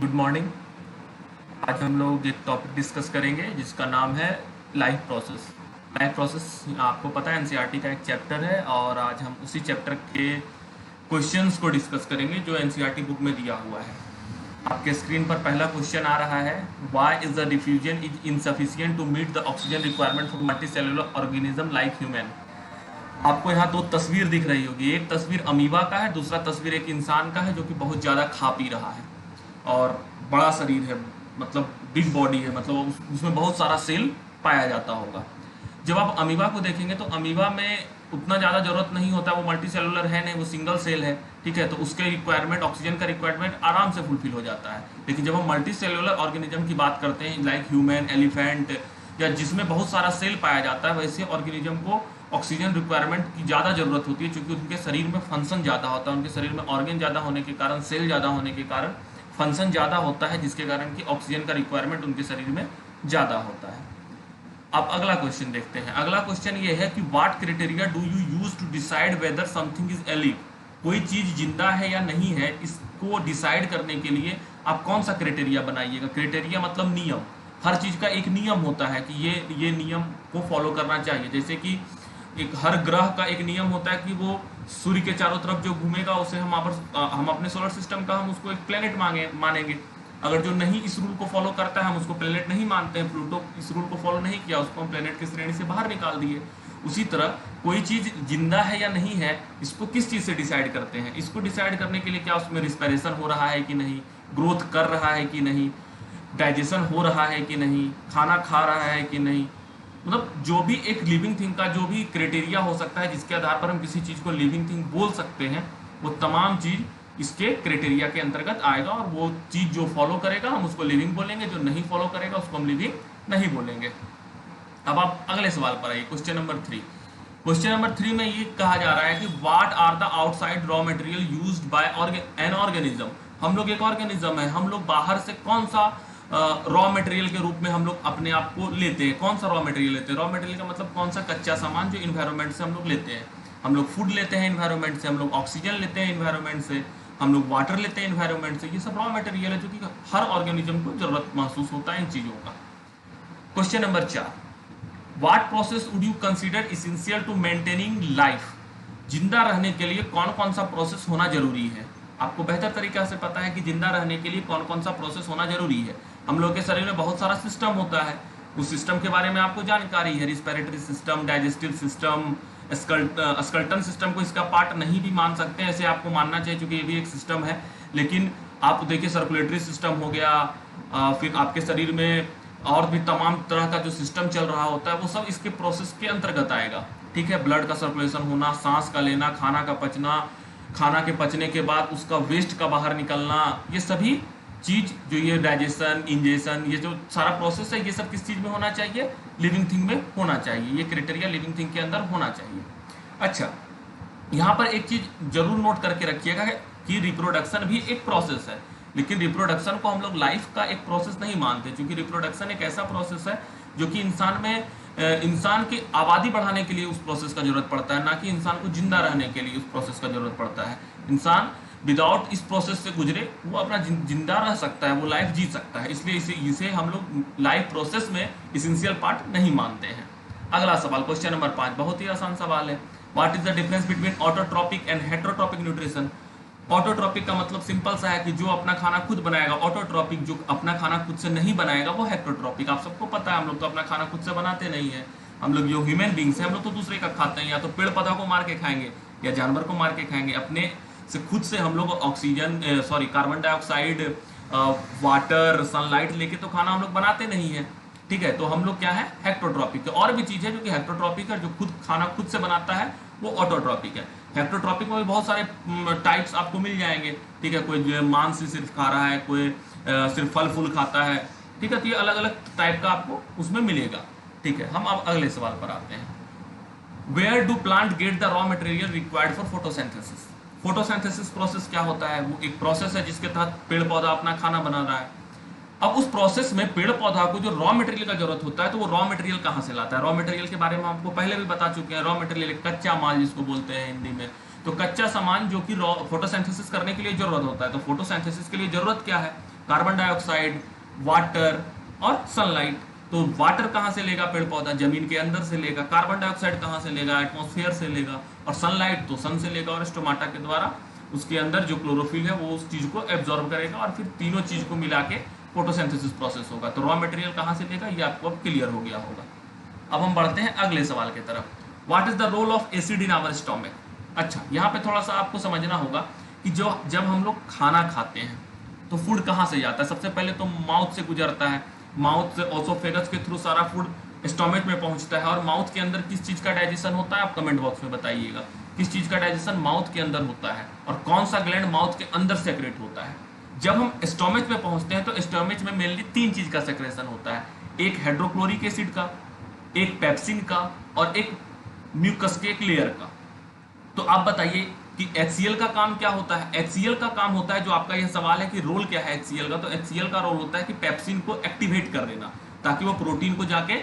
Good morning. आज हम लोग एक टॉपिक डिस्कस करेंगे जिसका नाम है लाइफ प्रोसेस। लाइफ प्रोसेस आपको पता है एनसीईआरटी का एक चैप्टर है और आज हम उसी चैप्टर के क्वेश्चंस को डिस्कस करेंगे जो एनसीईआरटी बुक में दिया हुआ है। आपके स्क्रीन पर पहला क्वेश्चन आ रहा है, why is the diffusion is insufficient to meet the oxygen requirement for multicellular organism like human. आपको यहाँ दो तस्वीर दिख रही होगी, एक तस्वीर अमीबा का है, दूसरा तस्वीर एक इंसान का है जो कि बहुत ज़्यादा खा पी रहा है और बड़ा शरीर है, मतलब बिग बॉडी है, मतलब उसमें बहुत सारा सेल पाया जाता होगा। जब आप अमीबा को देखेंगे तो अमीबा में उतना ज़्यादा जरूरत नहीं होता, वो मल्टी सेलुलर है नहीं, वो सिंगल सेल है, ठीक है। तो उसके रिक्वायरमेंट, ऑक्सीजन का रिक्वायरमेंट आराम से फुलफिल हो जाता है। लेकिन जब हम मल्टी सेलुलर ऑर्गेनिज्म की बात करते हैं लाइक ह्यूमन, एलिफेंट या जिसमें बहुत सारा सेल पाया जाता है, वैसे ऑर्गेनिज्म को ऑक्सीजन रिक्वायरमेंट की ज़्यादा जरूरत होती है, क्योंकि उनके शरीर में फंक्शन ज़्यादा होता है, उनके शरीर में ऑर्गन ज़्यादा होने के कारण, सेल ज़्यादा होने के कारण फंक्शन ज़्यादा होता है, जिसके कारण कि ऑक्सीजन का रिक्वायरमेंट उनके शरीर में ज़्यादा होता है। अब अगला क्वेश्चन देखते हैं। अगला क्वेश्चन ये है कि what criteria do you use to decide whether something is alive. कोई चीज़ जिंदा है या नहीं है, इसको डिसाइड करने के लिए आप कौन सा क्राइटेरिया बनाइएगा। क्राइटेरिया मतलब नियम। हर चीज़ का एक नियम होता है कि ये नियम को फॉलो करना चाहिए। जैसे कि एक हर ग्रह का एक नियम होता है कि वो सूर्य के चारों तरफ जो घूमेगा उसे हम अपने सोलर सिस्टम का हम उसको एक प्लेनेट मानेंगे। अगर जो नहीं इस रूल को फॉलो करता है हम उसको प्लेनेट नहीं मानते हैं। प्लूटो इस रूल को फॉलो नहीं किया, उसको हम प्लेनेट की श्रेणी से बाहर निकाल दिए। उसी तरह कोई चीज़ जिंदा है या नहीं है, इसको किस चीज़ से डिसाइड करते हैं। इसको डिसाइड करने के लिए क्या उसमें रिस्पिरेशन हो रहा है कि नहीं, ग्रोथ कर रहा है कि नहीं, डाइजेशन हो रहा है कि नहीं, खाना खा रहा है कि नहीं, मतलब जो भी एक लिविंग थिंग का जो भी क्राइटेरिया हो सकता है जिसके आधार पर हम किसी चीज़ को लिविंग थिंग बोल सकते हैं, वो तमाम चीज़ इसके क्राइटेरिया के अंतर्गत आएगा। और वो चीज़ जो फॉलो करेगा हम उसको लिविंग बोलेंगे, जो नहीं फॉलो करेगा उसको हम लिविंग नहीं बोलेंगे। अब आप अगले सवाल पर आइए, क्वेश्चन नंबर 3। क्वेश्चन नंबर 3 में ये कहा जा रहा है कि what are the outside raw material used by an organism. हम लोग एक ऑर्गेनिज्म है, हम लोग बाहर से कौन सा रॉ मटेरियल के रूप में हम लोग अपने आप को लेते हैं। कौन सा रॉ मटेरियल लेते हैं? रॉ मटेरियल का मतलब कौन सा कच्चा सामान जो इन्वायरमेंट से हम लोग लेते हैं। हम लोग फूड लेते हैं इन्वायरमेंट से, हम लोग ऑक्सीजन लेते हैं इन्वायरमेंट से, हम लोग वाटर लेते हैं इन्वायरमेंट से। ये सब रॉ मटेरियल है जो कि हर ऑर्गेनिज्म को जरूरत महसूस होता है इन चीज़ों का। Question number 4, what process would you consider essential to maintaining life. जिंदा रहने के लिए कौन कौन सा प्रोसेस होना जरूरी है। आपको बेहतर तरीका से पता है कि जिंदा रहने के लिए कौन कौन सा प्रोसेस होना जरूरी है। हम लोग के शरीर में बहुत सारा सिस्टम होता है, उस सिस्टम के बारे में आपको जानकारी है। Respiratory system, digestive system, skeleton system को इसका पार्ट नहीं भी मान सकते हैं, ऐसे आपको मानना चाहिए क्योंकि ये भी एक सिस्टम है। लेकिन आप देखिए सर्कुलेटरी सिस्टम हो गया, फिर आपके शरीर में और भी तमाम तरह का जो सिस्टम चल रहा होता है वो सब इसके प्रोसेस के अंतर्गत आएगा, ठीक है। ब्लड का सर्कुलेशन होना, सांस का लेना, खाना का पचना, खाना के पचने के बाद उसका वेस्ट का बाहर निकलना, ये सभी चीज जो ये डाइजेशन, इंजेशन, ये जो सारा प्रोसेस है, ये सब किस चीज में होना चाहिए? लिविंग थिंग में होना चाहिए। ये क्राइटेरिया लिविंग थिंग के अंदर होना चाहिए। अच्छा, यहाँ पर एक चीज जरूर नोट करके रखिएगा कि रिप्रोडक्शन भी एक प्रोसेस है, लेकिन रिप्रोडक्शन को हम लोग लाइफ का एक प्रोसेस नहीं मानते, क्योंकि रिप्रोडक्शन एक ऐसा प्रोसेस है जो कि इंसान की आबादी बढ़ाने के लिए उस प्रोसेस का जरूरत पड़ता है, ना कि इंसान को जिंदा रहने के लिए उस प्रोसेस का जरूरत पड़ता है। इंसान विदाउट इस प्रोसेस से गुजरे वो अपना जिंदा रह सकता है, वो लाइफ जी सकता है, इसलिए इसे हम लोग लाइफ प्रोसेस में इसेंशियल पार्ट नहीं मानते हैं। अगला सवाल, क्वेश्चन नंबर 5, बहुत ही आसान सवाल है। What is the difference between autotrophic and heterotrophic nutrition. Autotrophic का मतलब सिंपल सा है कि जो अपना खाना खुद बनाएगा। ऑटोट्रॉपिक जो अपना खाना खुद से नहीं बनाएगा वो हेटेरोट्रॉपिक। आप सबको पता है हम लोग तो अपना खाना खुद से बनाते नहीं है। हम लोग जो ह्यूमन बींग्स हैं हम लोग तो दूसरे का खाते हैं, या तो पेड़ पौधा को मार के खाएंगे या जानवर को मार के खाएंगे। अपने से खुद से हम लोग कार्बन डाइऑक्साइड, वाटर, सनलाइट लेके तो खाना हम लोग बनाते नहीं है, ठीक है। तो हम लोग क्या है, हेटेरोट्रॉपिक है। और भी चीज है जो कि हेटेरोट्रॉपिक है, जो खाना खुद से बनाता है वो ऑटोट्रॉपिक है। हेटेरोट्रॉपिक में भी बहुत सारे टाइप्स आपको मिल जाएंगे, ठीक है। कोई जो मांस सिर्फ खा रहा है, कोई सिर्फ फल फूल खाता है, ठीक है। तो ये अलग अलग टाइप का आपको उसमें मिलेगा, ठीक है। हम अब अगले सवाल पर आते हैं। Where do plant get the raw material required for photosynthesis. Photosynthesis process क्या होता है? वो एक प्रोसेस है जिसके तहत पेड़ पौधा अपना खाना बना रहा है। अब उस प्रोसेस में पेड़ पौधा को जो रॉ मटेरियल का जरूरत होता है, तो वो रॉ मटेरियल कहाँ से लाता है? रॉ मटेरियल के बारे में आपको पहले भी बता चुके हैं। रॉ मटेरियल कच्चा माल जिसको बोलते हैं हिंदी में। तो कच्चा सामान जो कि फोटोसिंथेसिस करने के लिए जरूरत होता है। तो फोटोसिंथेसिस के लिए जरूरत क्या है? कार्बन डाइऑक्साइड, वाटर और सनलाइट। तो वाटर कहाँ से लेगा पेड़ पौधा? जमीन के अंदर से लेगा। कार्बन डाइऑक्साइड कहाँ से लेगा? एटमॉस्फेयर से लेगा। और सनलाइट तो सन से लेगा और स्टोमाटा के द्वारा उसके अंदर जो क्लोरोफिल है वो उस चीज को एब्जॉर्ब करेगा और फिर तीनों चीज को मिला के फोटोसिंथेसिस प्रोसेस होगा। तो रॉ मटेरियल कहाँ से लेगा ये आपको अब क्लियर हो गया होगा। अब हम बढ़ते हैं अगले सवाल की तरफ। What is the role of acid in our stomach? अच्छा, यहाँ पे थोड़ा सा आपको समझना होगा कि जब हम लोग खाना खाते हैं तो फूड कहाँ से जाता है? सबसे पहले तो माउथ से गुजरता है, माउथ से ओसोफेगस के थ्रू सारा फूड स्टोमक में पहुंचता है। और माउथ के अंदर किस चीज का डाइजेशन होता है? आप कमेंट बॉक्स में बताइएगा किस चीज का डाइजेशन माउथ के अंदर होता है और कौन सा ग्लैंड माउथ के अंदर सेक्रेट होता है। जब हम स्टोमक में पहुंचते हैं तो स्टोमक में मेनली तीन चीज का सेक्रेशन होता है, एक हाइड्रोक्लोरिक एसिड का, एक पेप्सिन का और एक म्यूकस के एक लेयर का। तो आप बताइए कि HCl का काम क्या होता है? HCl का काम होता है, जो आपका यह सवाल है कि रोल क्या है HCl का, तो HCl का रोल होता है कि पेप्सिन को एक्टिवेट कर देना ताकि वो प्रोटीन को जाके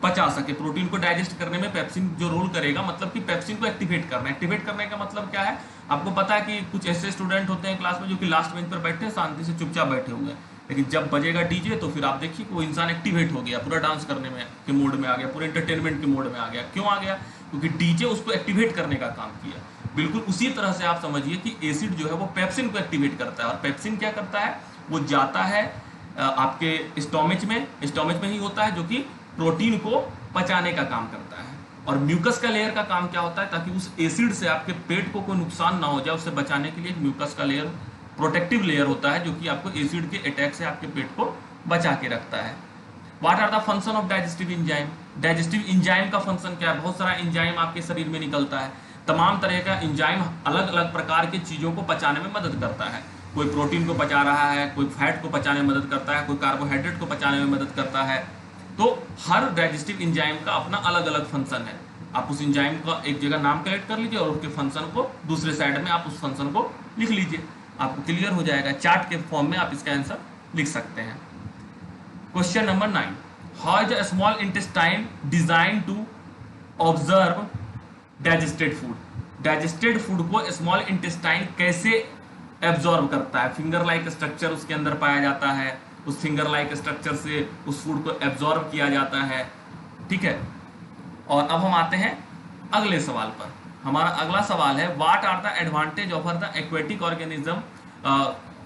पचा सके। प्रोटीन को डाइजेस्ट करने में पेप्सिन जो रोल करेगा, मतलब कि पेप्सिन को एक्टिवेट करना। एक्टिवेट करने का मतलब क्या है? आपको पता है कि कुछ ऐसे स्टूडेंट होते हैं क्लास में जो कि लास्ट बेंच पर बैठे हैं, शांति से चुपचाप बैठे हुए हैं, लेकिन जब बजेगा डीजे तो फिर आप देखिए कि वो इंसान एक्टिवेट हो गया, पूरा डांस करने में के मोड में आ गया, पूरे एंटरटेनमेंट के मोड में आ गया। क्यों आ गया? क्योंकि डीजे उसको एक्टिवेट करने का काम किया। बिल्कुल उसी तरह से आप समझिए कि एसिड जो है वो पेप्सिन को एक्टिवेट करता है। और पेप्सिन क्या करता है? वो जाता है आपके स्टोमच में ही होता है, जो कि प्रोटीन को पचाने का काम करता है। और म्यूकस का लेयर का काम क्या होता है? ताकि उस एसिड से आपके पेट को कोई नुकसान ना हो जाए, उससे बचाने के लिए एक म्यूकस का लेयर, प्रोटेक्टिव लेयर होता है, जो कि आपको एसिड के अटैक से आपके पेट को बचा के रखता है। What are the function of digestive enzyme? Digestive enzyme का फंक्शन क्या है? बहुत सारा एंजाइम आपके शरीर में निकलता है। तमाम तरह का एंजाइम अलग अलग प्रकार के चीजों को पचाने में मदद करता है। कोई प्रोटीन को पचा रहा है, कोई फैट को पचाने में मदद करता है, कोई कार्बोहाइड्रेट को पचाने में मदद करता है। तो हर डाइजेस्टिव एंजाइम का अपना अलग अलग फंक्शन है। आप उस एंजाइम का एक जगह नाम कलेक्ट कर लीजिए और उसके फंक्शन को दूसरे साइड में आप उस फंक्शन को लिख लीजिए, आपको क्लियर हो जाएगा। चार्ट के फॉर्म में आप इसका आंसर लिख सकते हैं। Question number 9, how is a small intestine design to observe digested food? Digested food को स्मॉल इंटेस्टाइन कैसे एब्जॉर्ब करता है? फिंगर लाइक स्ट्रक्चर उसके अंदर पाया जाता है, उस फिंगर लाइक स्ट्रक्चर से उस फूड को एब्जॉर्ब किया जाता है। ठीक है, और अब हम आते हैं अगले सवाल पर। हमारा अगला सवाल है, what are the advantage over the aquatic organism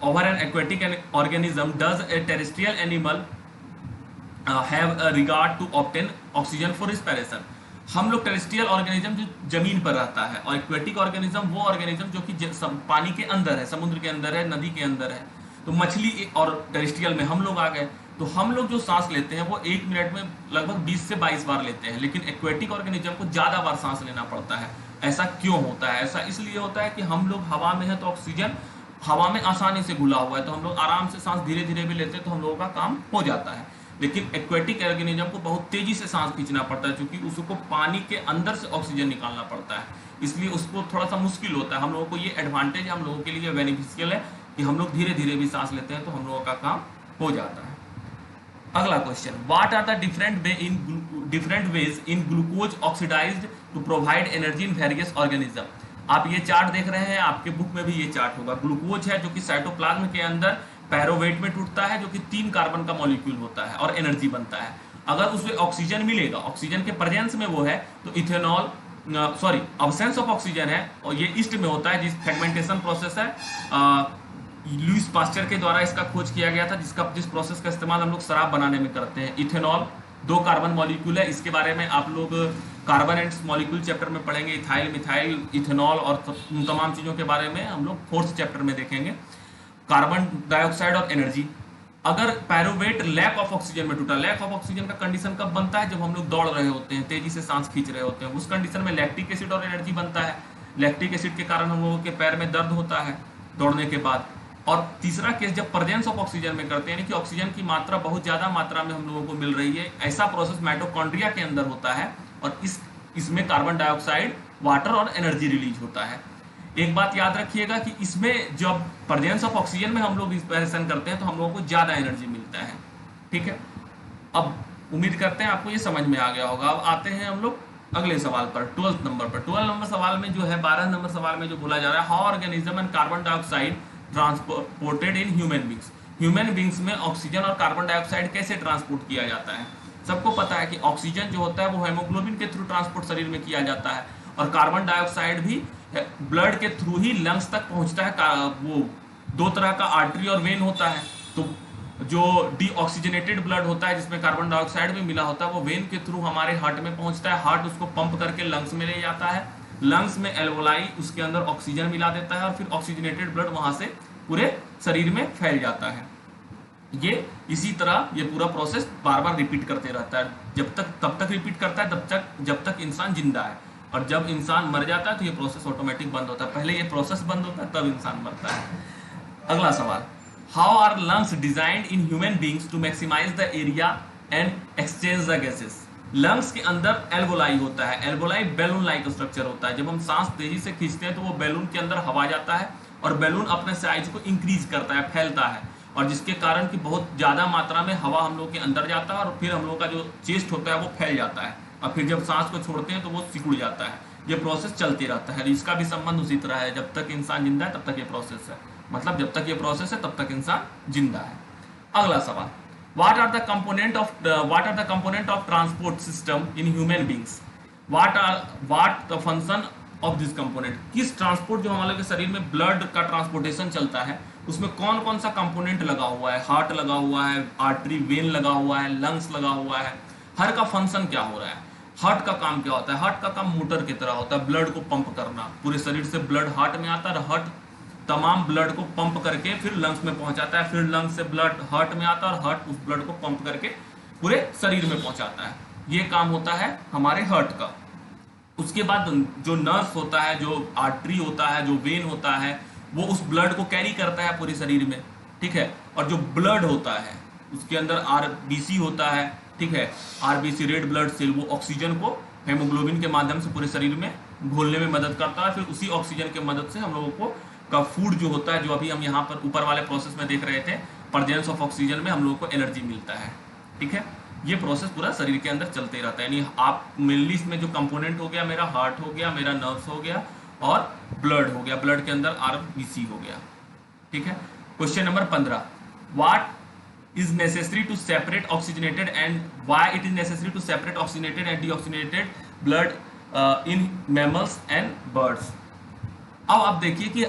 over an aquatic organism does a terrestrial animal have regard to obtain oxygen for respiration? हम लोग टेरेस्ट्रियल ऑर्गेनिज्म जो जमीन पर रहता है, और एक्वेटिक ऑर्गेनिज्म वो ऑर्गेनिज्म जो कि पानी के अंदर है, समुद्र के अंदर है, नदी के अंदर है। तो मछली और टेरेस्ट्रियल में हम लोग आ गए। तो हम लोग जो सांस लेते हैं वो 1 मिनट में लगभग 20 से 22 बार लेते हैं, लेकिन एक्वेटिक ऑर्गेनिज्म को ज्यादा बार सांस लेना पड़ता है। ऐसा क्यों होता है? ऐसा इसलिए होता है कि हम लोग हवा में है तो ऑक्सीजन हवा में आसानी से घुला हुआ है, तो हम लोग आराम से सांस धीरे धीरे भी लेते हैं तो हम लोगों का काम हो जाता है। लेकिन एक्वेटिक ऑर्गेनिज्म को बहुत तेजी से सांस खींचना पड़ता है, क्योंकि उसको पानी के अंदर से ऑक्सीजन निकालना पड़ता है, इसलिए उसको थोड़ा सा मुश्किल होता है। हम लोगों को ये एडवांटेज है, हम लोगों के लिए बेनिफिशियल है कि हम लोग धीरे धीरे भी सांस लेते हैं तो हम लोगों का काम हो जाता है। अगला question, what are the different ways in glucose oxidized to provide energy in various organism? आप ये चार्ट देख रहे हैं, आपके बुक में भी ये चार्ट होगा। ग्लूकोज है जो कि साइटोप्लाज्म के अंदर पैरोवेट में टूटता है, जो कि 3 कार्बन का मॉलिक्यूल होता है और एनर्जी बनता है। अगर उसमें ऑक्सीजन मिलेगा, ऑक्सीजन के प्रेजेंस में वो है, तो इथेनॉल अब्सेंस ऑफ ऑक्सीजन है और ये ईस्ट में होता है, जिस फेगमेंटेशन प्रोसेस है लुईस पास्चर के द्वारा इसका खोज किया गया था, जिस प्रोसेस का इस्तेमाल हम लोग शराब बनाने में करते हैं। इथेनॉल 2 कार्बन मॉलिक्यूल है, इसके बारे में आप लोग कार्बन एंड मॉलिक्यूल चैप्टर में पढ़ेंगे। इथाइल, मिथाइल, इथेनॉल और तमाम चीजों के बारे में हम लोग 4th चैप्टर में देखेंगे। कार्बन डाइऑक्साइड और एनर्जी। अगर पैरोवेट लैक ऑफ ऑक्सीजन में टूटा, लैक ऑफ ऑक्सीजन का कंडीशन कब बनता है? जब हम लोग दौड़ रहे होते हैं, तेजी से सांस खींच रहे होते हैं, उस कंडीशन में लैक्टिक एसिड और एनर्जी बनता है। लैक्टिक एसिड के कारण हम लोगों के पैर में दर्द होता है दौड़ने के बाद। और तीसरा केस जब प्रेजेंस ऑफ ऑक्सीजन में करते हैं, यानी कि ऑक्सीजन की मात्रा बहुत ज्यादा मात्रा में हम लोगों को मिल रही है, ऐसा प्रोसेस माइटोकॉन्ड्रिया के अंदर होता है और इसमें कार्बन डाइऑक्साइड, वाटर और एनर्जी रिलीज होता है। एक बात याद रखिएगा कि इसमें जब प्रेजेंस ऑफ ऑक्सीजन में हम लोग रिस्पिरेशन करते हैं तो हम लोगों को ज्यादा एनर्जी मिलता है। ठीक है, अब उम्मीद करते हैं आपको ये समझ में आ गया होगा। अब आते हैं हम लोग अगले सवाल पर, 12th नंबर पर। 12 नंबर सवाल में जो है, 12 नंबर सवाल में जो बोला जा रहा है, how organism and carbon dioxide transported in human beings? Human beings में ऑक्सीजन और कार्बन डाइऑक्साइड कैसे ट्रांसपोर्ट किया जाता है? सबको पता है कि ऑक्सीजन जो होता है वो हेमोग्लोबिन के थ्रू ट्रांसपोर्ट शरीर में किया जाता है, और कार्बन डाइऑक्साइड भी ब्लड के थ्रू ही लंग्स तक पहुंचता है। वो दो तरह का आर्टरी और वेन होता है। तो जो डीऑक्सीजनेटेड ब्लड होता है जिसमें कार्बन डाइऑक्साइड भी मिला होता है, वो वेन के थ्रू हमारे हार्ट में पहुंचता है। हार्ट उसको पंप करके लंग्स में ले जाता है। लंग्स में एल्वोलाई उसके अंदर ऑक्सीजन मिला देता है, और फिर ऑक्सीजनेटेड ब्लड वहां से पूरे शरीर में फैल जाता है। ये इसी तरह ये पूरा प्रोसेस बार बार रिपीट करते रहता है, तब तक रिपीट करता है जब तक इंसान जिंदा है। और जब इंसान मर जाता है तो ये प्रोसेस ऑटोमेटिक बंद होता है। पहले ये प्रोसेस बंद होता है, तब इंसान मरता है। अगला सवाल, how are lungs designed in human beings to maximize the area and exchange the gases? Lungs के अंदर एल्वोलाई होता है। एल्वोलाई बैलून लाइक स्ट्रक्चर होता है। जब हम सांस तेजी से खींचते हैं तो वो बैलून के अंदर हवा जाता है, और बैलून अपने साइज को इंक्रीज करता है, फैलता है, और जिसके कारण कि बहुत ज्यादा मात्रा में हवा हम लोग के अंदर जाता है, और फिर हम लोग का जो चेस्ट होता है वो फैल जाता है, और फिर जब सांस को छोड़ते हैं तो वो सिकुड़ जाता है। ये प्रोसेस चलते रहता है। इसका भी संबंध उसी तरह है, जब तक इंसान जिंदा है तब तक ये प्रोसेस है, मतलब जब तक ये प्रोसेस है तब तक इंसान जिंदा है। अगला सवाल, what are the component of transport system in human beings? What the function of this component? किस ट्रांसपोर्ट जो हमारे शरीर में ब्लड का ट्रांसपोर्टेशन चलता है उसमें कौन कौन सा कंपोनेंट लगा हुआ है? हार्ट लगा हुआ है, आर्टरी वेन लगा हुआ है, लंग्स लगा हुआ है। हर का फंक्शन क्या हो रहा है? हार्ट का काम क्या होता है? हार्ट का काम मोटर की तरह होता है, ब्लड को पंप करना। पूरे शरीर से ब्लड हार्ट में आता है, हार्ट तमाम ब्लड को पंप करके फिर लंग्स में पहुंचाता है, फिर लंग्स से ब्लड हार्ट में आता है, और हार्ट उस ब्लड को पंप करके पूरे शरीर में पहुंचाता है। ये काम होता है हमारे हार्ट का। उसके बाद जो नर्व्स होता है, जो आर्टरी होता है, जो वेन होता है, वो उस ब्लड को कैरी करता है पूरे शरीर में, ठीक है। और जो ब्लड होता है उसके अंदर आरबीसी होता है, ठीक है। आरबीसी रेड ब्लड सेल वो ऑक्सीजन को हेमोग्लोबिन के माध्यम से पूरे शरीर में घोलने में मदद करता है। फिर उसी ऑक्सीजन के मदद से हम लोगों को का फूड जो होता है, जो अभी हम यहाँ पर ऊपर वाले प्रोसेस में देख रहे थे, प्रेजेंस ऑफ ऑक्सीजन में हम लोगों को एनर्जी मिलता है, ठीक है। ये प्रोसेस पूरा शरीर के अंदर चलते रहता है। यानी आप मेनली इसमें जो कंपोनेंट हो गया, मेरा हार्ट हो गया, मेरा नर्व्स हो गया, और ब्लड हो गया, ब्लड के अंदर आरबीसी हो गया, ठीक है। Question number 15, what is necessary to separate oxygenated and why it is necessary to separate oxygenated and deoxygenated blood in mammals and birds? अब आप देखिए कि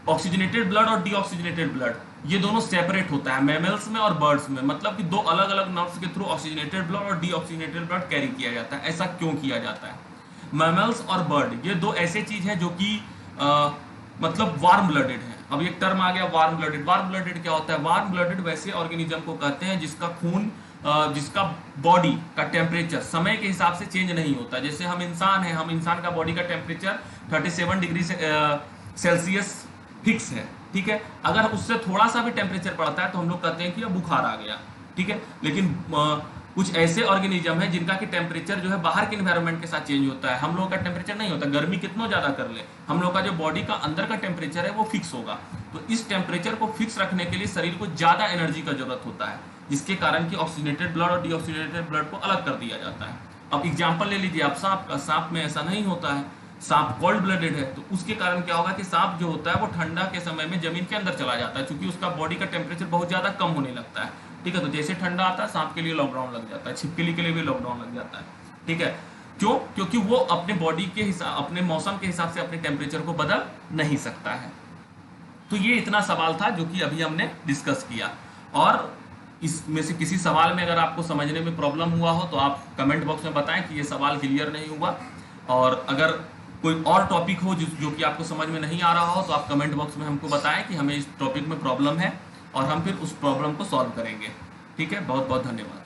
ऑक्सीजनेटेड ब्लड और डीऑक्सीजनेटेड ब्लड ये दोनों सेपरेट होता है मैमल्स में और बर्ड्स में। मतलब कि दो अलग अलग नर्व्स के थ्रू ऑक्सीजनेटेड ब्लड और डीऑक्सीजनेटेड ब्लड कैरी किया जाता है। ऐसा क्यों किया जाता है? मैमल्स और बर्ड ये दो ऐसे चीज है जो कि मतलब वार्म ब्लडेड है। अब एक टर्म आ गया वार्म ब्लडेड। वार्म ब्लडेड क्या होता है? वार्म ब्लडेड वैसे ऑर्गेनिज्म को कहते हैं जिसका खून जिसका बॉडी का टेम्परेचर समय के हिसाब से चेंज नहीं होता। जैसे हम इंसान हैं, हम इंसान का बॉडी का टेम्परेचर 37 डिग्री सेल्सियस फिक्स है, ठीक है। अगर उससे थोड़ा सा भी टेम्परेचर बढ़ता है तो हम लोग कहते हैं कि अब बुखार आ गया, ठीक है। लेकिन कुछ ऐसे ऑर्गेनिज्म है जिनका कि टेम्परेचर जो है बाहर के एनवायरनमेंट के साथ चेंज होता है। हम लोग का टेम्परेचर नहीं होता, गर्मी कितना ज्यादा कर ले, हम लोग का जो बॉडी का अंदर का टेम्परेचर है वो फिक्स होगा। तो इस टेम्परेचर को फिक्स रखने के लिए शरीर को ज्यादा एनर्जी का जरूरत होता है, जिसके कारण कि ऑक्सीजनेटेड ब्लड और डीऑक्सीजनेटेड ब्लड को अलग कर दिया जाता है। अब एग्जाम्पल ले लीजिए आप सांप का। सांप में ऐसा नहीं होता है, सांप कोल्ड ब्लडेड है, तो उसके कारण क्या होगा कि सांप जो होता है वो ठंडा के समय में जमीन के अंदर चला जाता है, क्योंकि उसका बॉडी का टेम्परेचर बहुत ज्यादा कम होने लगता है, ठीक है। तो जैसे ठंडा आता है सांप के लिए लॉकडाउन लग जाता है, छिपकली के लिए भी लॉकडाउन लग जाता है, ठीक है। क्यों? क्योंकि वो अपने बॉडी के हिसाब, अपने मौसम के हिसाब से अपने टेम्परेचर को बदल नहीं सकता है। तो ये इतना सवाल था जो कि अभी हमने डिस्कस किया। और इसमें से किसी सवाल में अगर आपको समझने में प्रॉब्लम हुआ हो तो आप कमेंट बॉक्स में बताएं कि ये सवाल क्लियर नहीं हुआ। और अगर कोई और टॉपिक हो जो कि आपको समझ में नहीं आ रहा हो तो आप कमेंट बॉक्स में हमको बताएं कि हमें इस टॉपिक में प्रॉब्लम है, और हम फिर उस प्रॉब्लम को सॉल्व करेंगे, ठीक है। बहुत बहुत धन्यवाद।